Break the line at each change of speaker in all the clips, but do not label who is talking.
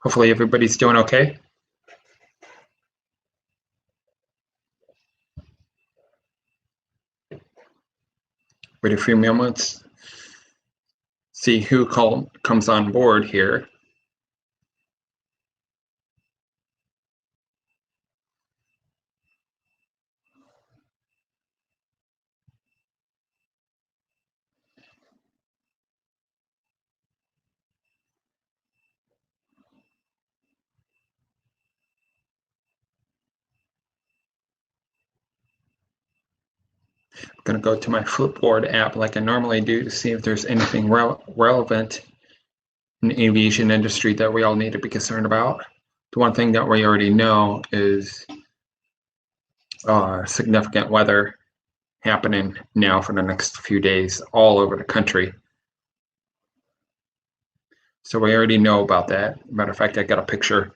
Hopefully everybody's doing okay. Wait a few moments. See who comes on board here. I'm going to go to my Flipboard app like I normally do to see if there's anything relevant in the aviation industry that we all need to be concerned about. The one thing that we already know is significant weather happening now for the next few days all over the country. So we already know about that. Matter of fact, I got a picture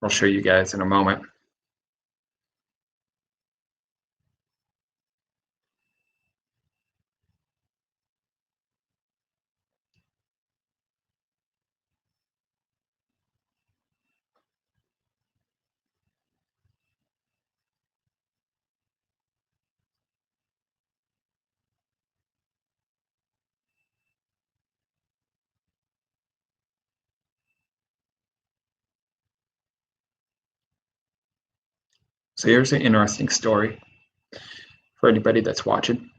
I'll show you guys in a moment. So here's an interesting story for anybody that's watching.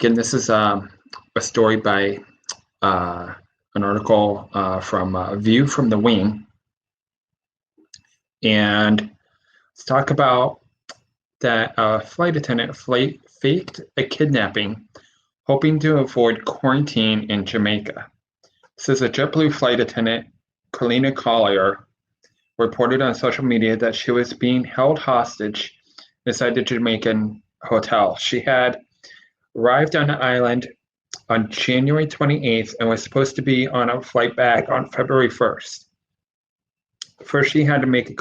Again, this is a story by an article from View from the Wing. And let's talk about that flight attendant faked a kidnapping, hoping to avoid quarantine in Jamaica. This is a JetBlue flight attendant, Kalina Collier, reported on social media that she was being held hostage inside the Jamaican hotel. She had arrived on the island on January 28th and was supposed to be on a flight back on February 1st. First, she had to take a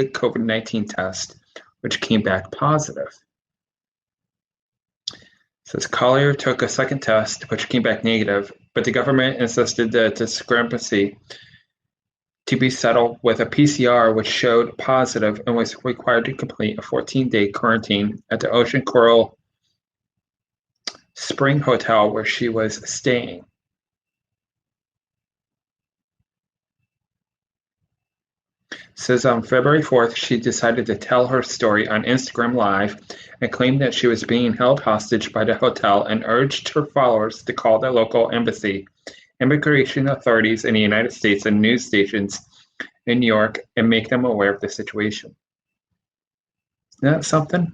COVID-19 test, which came back positive. Says Collier took a second test, which came back negative, but the government insisted the discrepancy to be settled with a PCR, which showed positive and was required to complete a 14-day quarantine at the Ocean Coral Spring Hotel where she was staying. Says on February 4th, she decided to tell her story on Instagram Live and claimed that she was being held hostage by the hotel and urged her followers to call the local embassy, immigration authorities in the United States, and news stations in New York and make them aware of the situation. Isn't that something?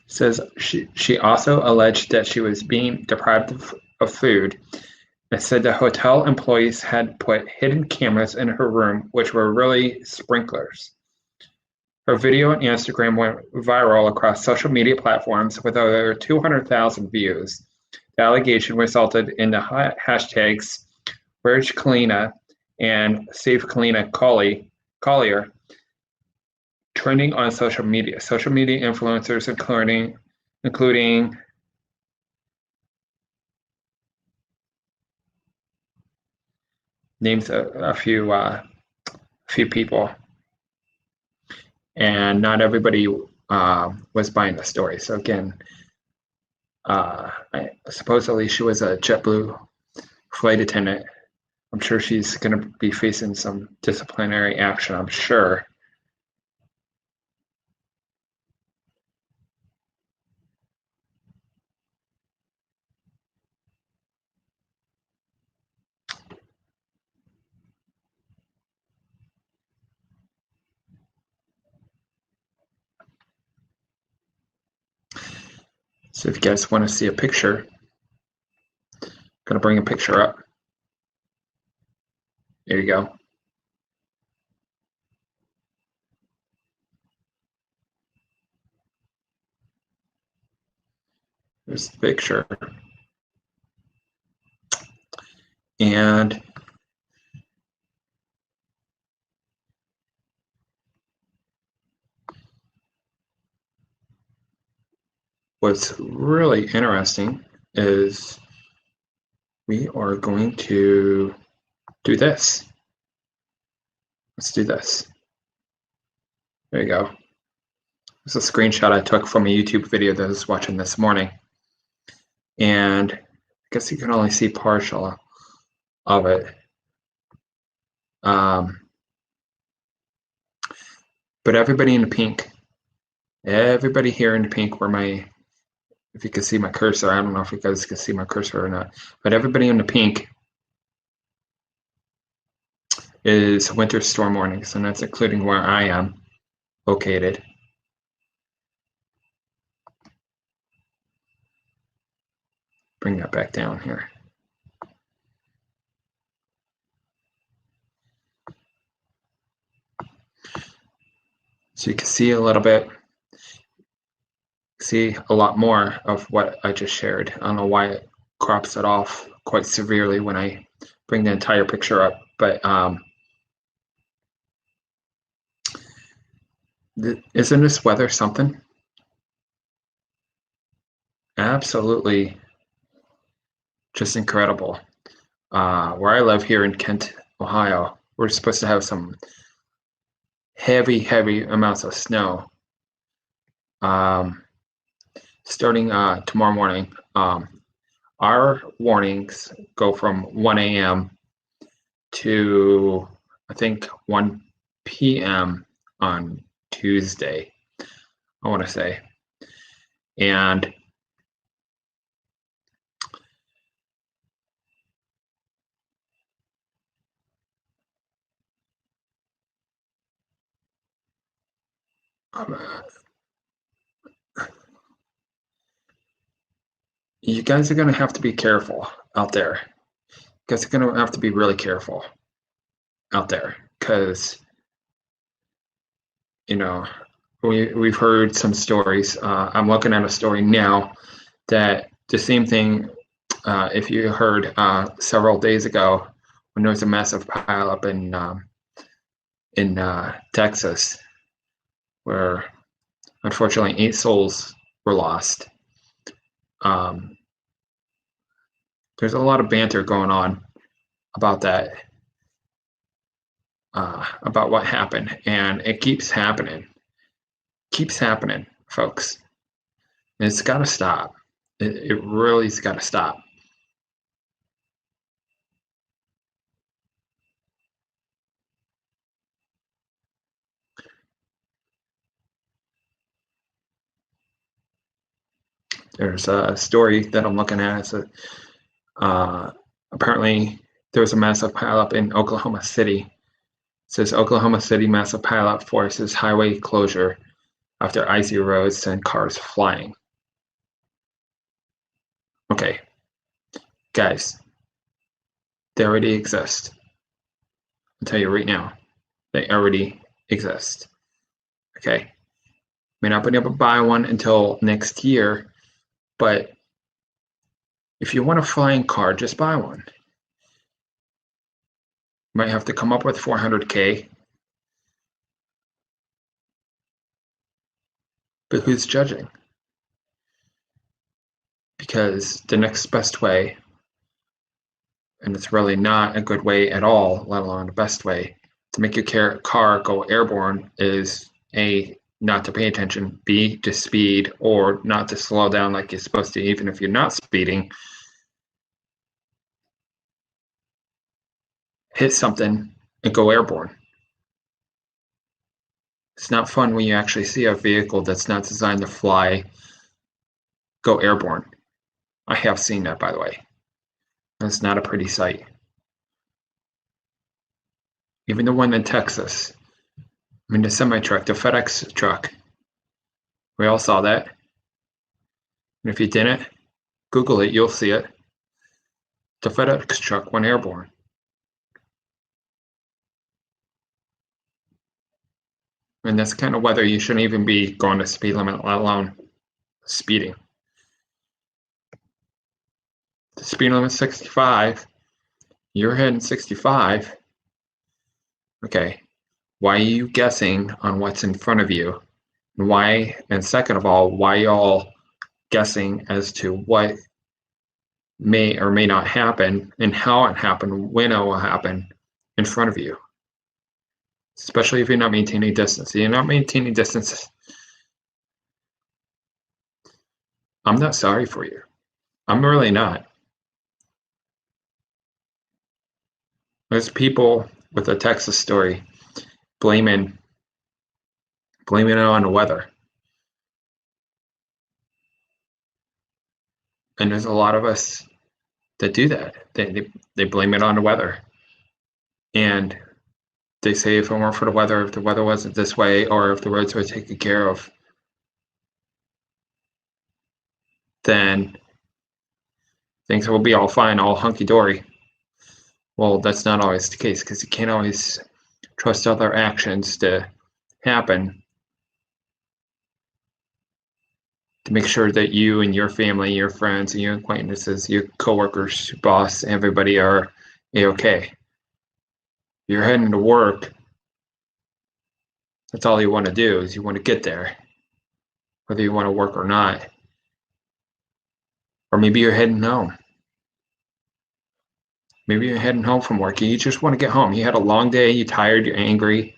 Says she also alleged that she was being deprived of food and said the hotel employees had put hidden cameras in her room, which were really sprinklers. Her video on Instagram went viral across social media platforms with over 200,000 views. The allegation resulted in the hashtags Where's Kalina and Save Kalina Collier trending on social media. Social media influencers including names a few people, and not everybody was buying the story. So again, supposedly she was a JetBlue flight attendant. I'm sure she's going to be facing some disciplinary action, I'm sure. So if you guys want to see a picture, I'm going to bring a picture up. There you go. There's the picture. And what's really interesting is we are going to do this. Let's do this. There you go. It's a screenshot I took from a YouTube video that I was watching this morning. And I guess you can only see partial of it. But everybody in the pink, everybody here in the pink where if you can see my cursor, I don't know if you guys can see my cursor or not, but everybody in the pink is winter storm warnings, and that's including where I am located. Bring that back down here. So you can see a little bit, see a lot more of what I just shared. I don't know why it crops it off quite severely when I bring the entire picture up, but isn't this weather something? Absolutely just incredible. Where I live here in Kent, Ohio, we're supposed to have some heavy amounts of snow starting tomorrow morning. Our warnings go from 1 a.m. to I think 1 p.m. on Tuesday, I want to say. And you guys are going to have to be careful out there. You guys are going to have to be really careful out there because, you know, we've heard some stories. I'm looking at a story now that the same thing, if you heard several days ago when there was a massive pileup in Texas, where unfortunately 8 souls were lost. There's a lot of banter going on about that, about what happened, and it keeps happening. Keeps happening, folks. And it's got to stop. It really's got to stop. There's a story that I'm looking at. It's apparently there was a massive pileup in Oklahoma City. It says Oklahoma City massive pileup forces highway closure after icy roads send cars flying. Okay, guys, they already exist. I'll tell you right now, they already exist. Okay, may not be able to buy one until next year, but if you want a flying car, just buy one. You might have to come up with $400K, but who's judging? Because the next best way, and it's really not a good way at all, let alone the best way, to make your car go airborne is A, not to pay attention, B, to speed, or not to slow down like you're supposed to, even if you're not speeding. Hit something and go airborne. It's not fun when you actually see a vehicle that's not designed to fly go airborne. I have seen that, by the way. It's not a pretty sight. Even the one in Texas, I mean the semi-truck, the FedEx truck, we all saw that. And if you didn't, Google it, you'll see it. The FedEx truck went airborne. And that's kind of weather you shouldn't even be going the speed limit, let alone speeding. The speed limit is 65. You're heading 65. Okay, why are you guessing on what's in front of you? And why, and second of all, why y'all guessing as to what may or may not happen and how it happened, when it will happen in front of you. Especially if you're not maintaining distance. If you're not maintaining distance, I'm not sorry for you. I'm really not. There's people with a Texas story blaming it on the weather. And there's a lot of us that do that. They blame it on the weather. And they say if it weren't for the weather, if the weather wasn't this way, or if the roads were taken care of, then things will be all fine, all hunky-dory. Well, that's not always the case, because you can't always trust other actions to happen to make sure that you and your family, your friends, and your acquaintances, your coworkers, your boss, everybody are A-okay. You're heading to work. That's all you want to do is you want to get there, whether you want to work or not. Or maybe you're heading home. Maybe you're heading home from work and you just want to get home. You had a long day, you're tired, you're angry.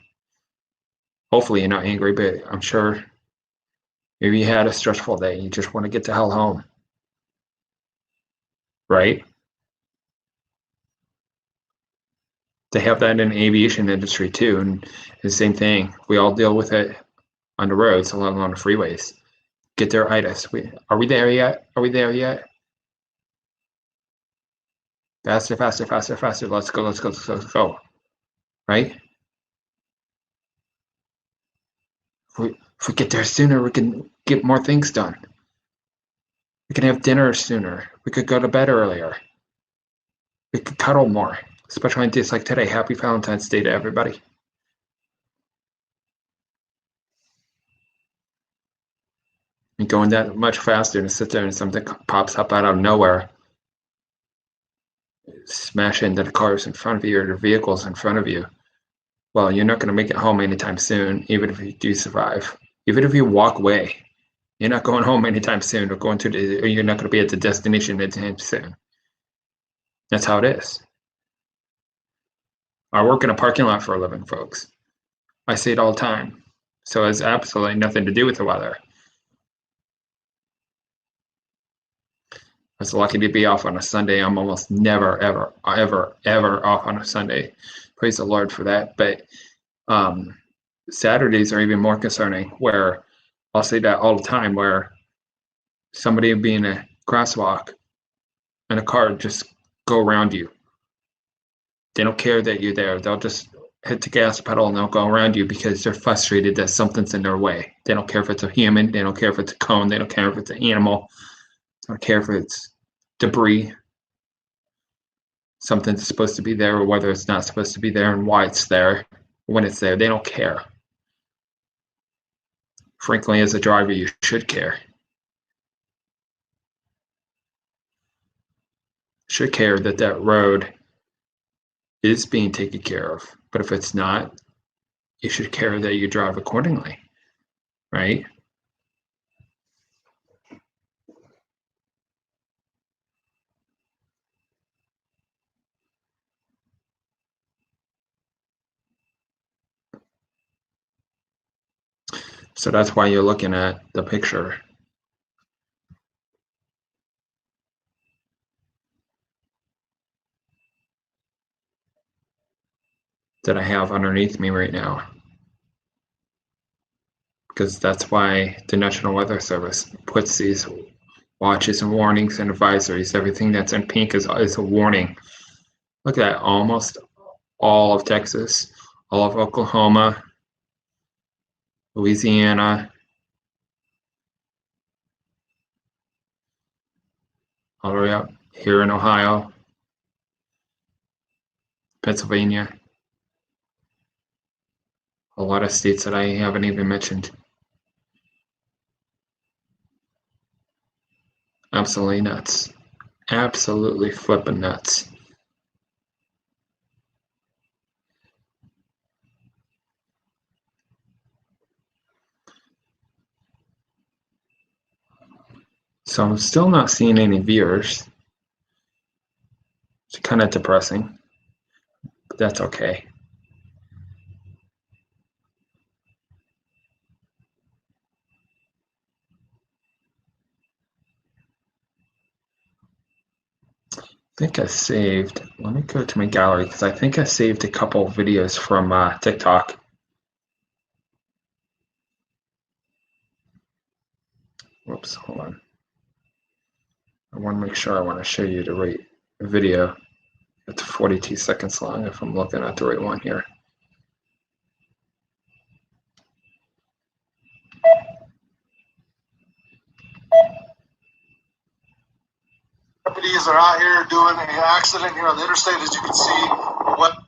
Hopefully you're not angry, but I'm sure maybe you had a stressful day and you just want to get the hell home. Right? They have that in the aviation industry too, and the same thing. We all deal with it on the roads, along on the freeways. Get there itis. Are we there yet? Are we there yet? Faster, faster, faster, faster. Let's go, let's go, let's go. Right? If we get there sooner, we can get more things done. We can have dinner sooner. We could go to bed earlier. We could cuddle more, especially on days like today. Happy Valentine's Day to everybody. And going that much faster to sit there and something pops up out of nowhere, smash into the cars in front of you or the vehicles in front of you. Well, you're not going to make it home anytime soon, even if you do survive. Even if you walk away, you're not going home anytime soon, or you're not going to be at the destination anytime soon. That's how it is. I work in a parking lot for a living, folks. I see it all the time. So it has absolutely nothing to do with the weather. I was lucky to be off on a Sunday. I'm almost never, ever, ever, ever off on a Sunday. Praise the Lord for that. But Saturdays are even more concerning, where I'll say that all the time, where somebody will be in a crosswalk and a car just go around you. They don't care that you're there. They'll just hit the gas pedal and they'll go around you because they're frustrated that something's in their way. They don't care if it's a human. They don't care if it's a cone. They don't care if it's an animal. They don't care if it's debris. Something's supposed to be there or whether it's not supposed to be there and why it's there. When it's there, they don't care. Frankly, as a driver, you should care. Should care that that road is being taken care of. But if it's not, you should care that you drive accordingly, right? So that's why you're looking at the picture. That I have underneath me right now. Because that's why the National Weather Service puts these watches and warnings and advisories. Everything that's in pink is a warning. Look at that, almost all of Texas, all of Oklahoma, Louisiana, all the way up here in Ohio, Pennsylvania, a lot of states that I haven't even mentioned. Absolutely nuts. Absolutely flipping nuts. So I'm still not seeing any viewers. It's kind of depressing, but that's okay. I think I saved, let me go to my gallery because I think I saved a couple of videos from TikTok. Whoops, hold on. I want to make sure I want to show you the right video. It's 42 seconds long if I'm looking at the right one here.
Deputies are out here doing an accident here on the interstate, as you can see. What?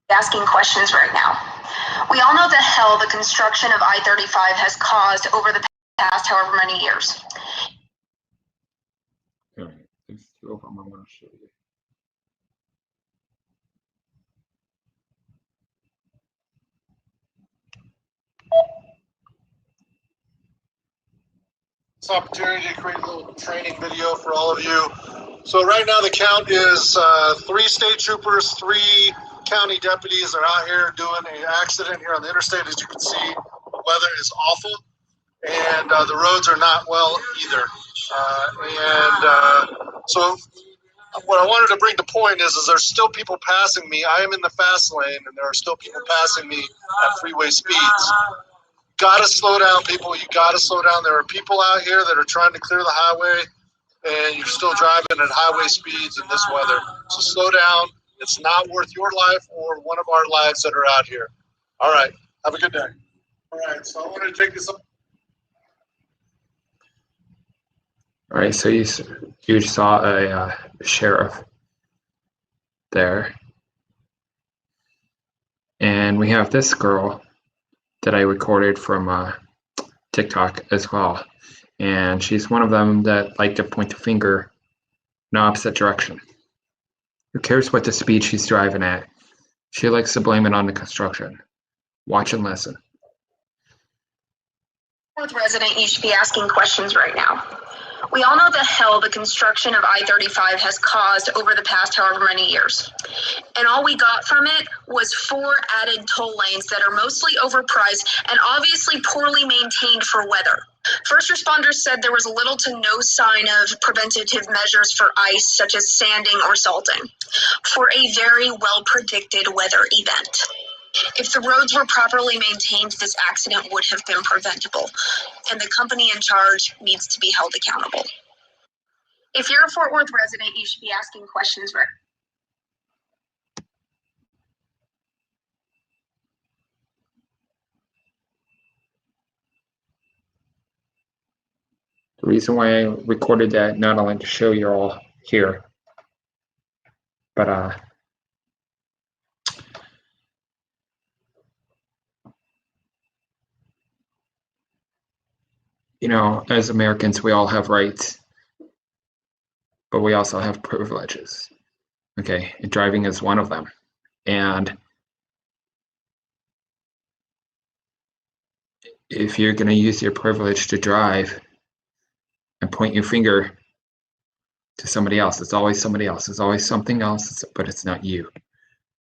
Asking questions right now. We all know the hell the construction of I-35 has caused over the past however many years.
All right, there's two of them I want to show you.
This opportunity to create a little training video for all of you. So right now the count is 3 state troopers, 3 county deputies are out here doing an accident here on the interstate. As you can see, the weather is awful and the roads are not well either. So what I wanted to bring to point is there's still people passing me. I am in the fast lane and there are still people passing me at freeway speeds. Gotta slow down, people. You gotta slow down. There are people out here that are trying to clear the highway and you're still driving at highway speeds in this weather. So slow down. It's not worth your life or one of our lives that are out here. All right. Have a good day. All right. So I wanted to take this up.
All right, so you saw a sheriff there. And we have this girl that I recorded from TikTok as well. And she's one of them that like to point the finger in the opposite direction. Who cares what the speed she's driving at? She likes to blame it on the construction. Watch and listen.
Fourth resident, you should be asking questions right now. We all know the hell the construction of I-35 has caused over the past however many years. And all we got from it was 4 added toll lanes that are mostly overpriced and obviously poorly maintained for weather. First responders said there was little to no sign of preventative measures for ice, such as sanding or salting, for a very well-predicted weather event. If the roads were properly maintained, this accident would have been preventable, and the company in charge needs to be held accountable. If you're a Fort Worth resident, you should be asking questions right.
The reason why I recorded that, not only to show you all here, but you know, as Americans, we all have rights, but we also have privileges. Okay, and driving is one of them. And if you're going to use your privilege to drive and point your finger to somebody else, it's always somebody else. It's always something else, but it's not you.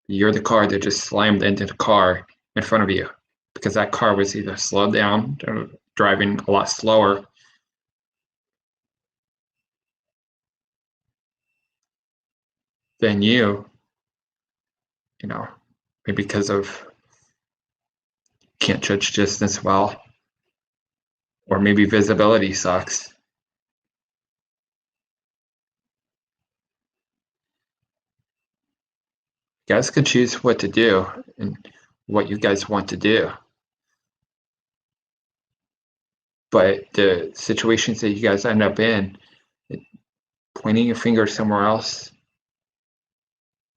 You're the car that just slammed into the car in front of you because that car was either slowed down, or driving a lot slower, than you know, maybe because of can't judge distance well, or maybe visibility sucks. You guys can choose what to do and what you guys want to do. But the situations that you guys end up in, pointing your finger somewhere else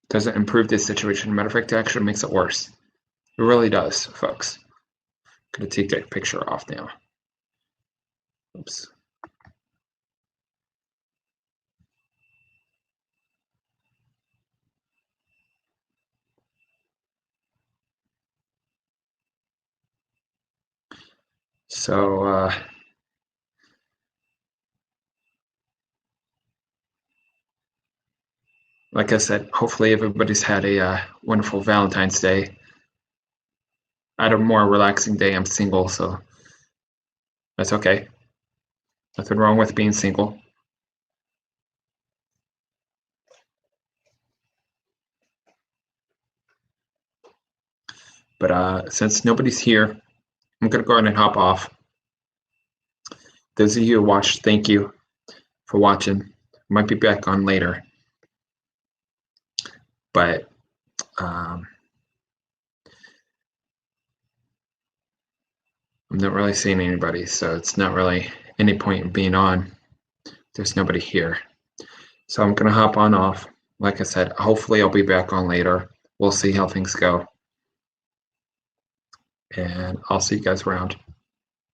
doesn't improve this situation. Matter of fact, it actually makes it worse. It really does, folks. I'm going to take that picture off now. Oops. So, like I said, hopefully everybody's had a wonderful Valentine's Day. I had a more relaxing day. I'm single, so that's okay. Nothing wrong with being single. But since nobody's here, I'm going to go ahead and hop off. Those of you who watched, thank you for watching. I might be back on later. But I'm not really seeing anybody, so it's not really any point in being on. There's nobody here. So I'm going to hop on off. Like I said, hopefully I'll be back on later. We'll see how things go. And I'll see you guys around.